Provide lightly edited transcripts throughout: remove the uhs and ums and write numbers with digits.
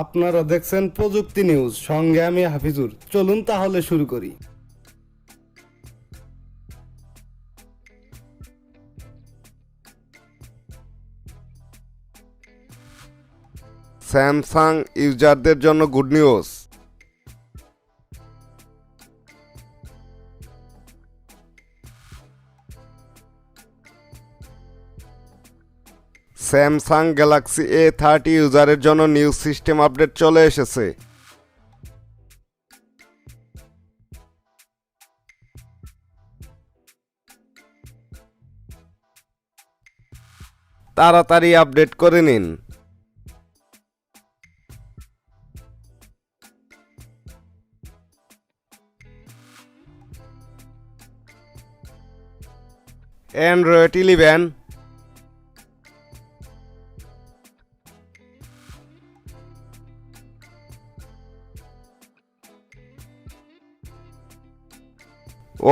আপনারা দেখছেন প্রযুক্তি নিউজ, সঙ্গে আমি হাফিজুর। চলুন তাহলে শুরু করি। স্যামসাং ইউজারদের জন্য good news. Samsung Galaxy A30 ইউজারের জন্য নিউ সিস্টেম আপডেট চলে এসেছে। তাড়াতাড়ি আপডেট করে নিন। অ্যান্ড্রয়েড 11,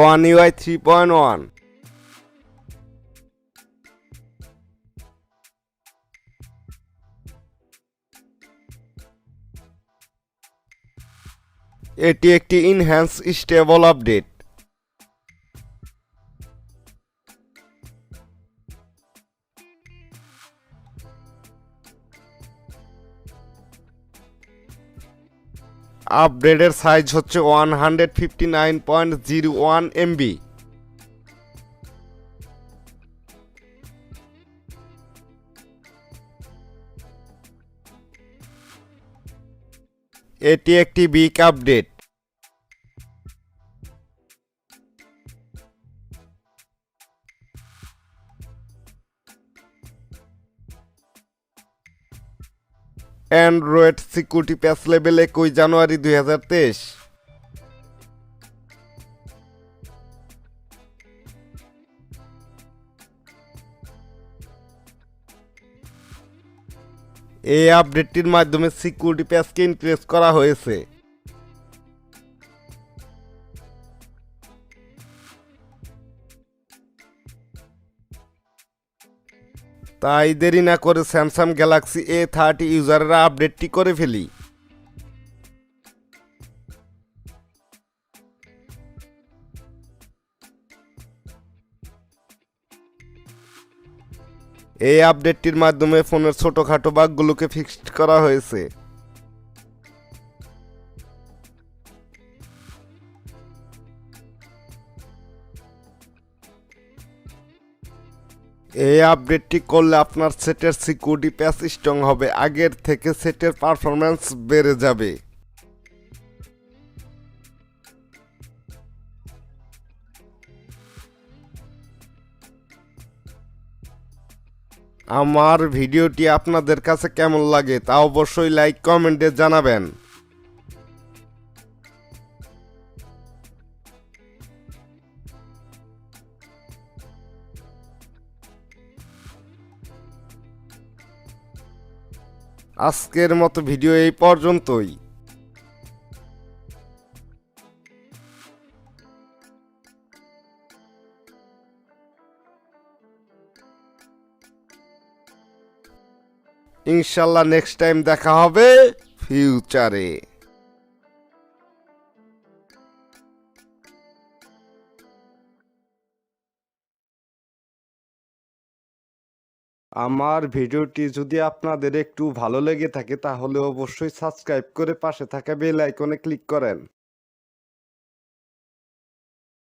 One UI 3.1, এটি একটি ইনহ্যান্স স্টেবল আপডেট। আপডেটের সাইজ হচ্ছে 159.01 MB। এটি একটি বিগ আপডেট। অ্যান্ড্রয়েড সিকিউরিটি প্যাচ লেভেল 21 জানুয়ারি 2023। এই আপডেটটির মাধ্যমে সিকিউরিটি প্যাচকে ইনক্রিজ করা হয়েছে। তাই দেরি না করে স্যামসাং গ্যালাক্সি A30 ইউজাররা আপডেটটি করে ফেলি। এই আপডেটটির মাধ্যমে ফোনের ছোটখাটো বাগগুলোকে ফিক্সড করা হয়েছে। এই আপডেটটি করলে আপনার সেটের সিকিউরিটি প্যাচ স্ট্রং হবে, আগের থেকে সেটের পারফরম্যান্স বেড়ে যাবে। আমার ভিডিওটি আপনাদের কাছে কেমন লাগে তা অবশ্যই লাইক কমেন্টে জানাবেন। আজকের মতো ভিডিও এই পর্যন্তই। ইনশাল্লাহ নেক্সট টাইম দেখা হবে ফিউচারে। আমার ভিডিওটি যদি আপনাদের একটু ভালো লেগে থাকে তাহলে অবশ্যই সাবস্ক্রাইব করে পাশে থাকা বেল আইকনে ক্লিক করেন।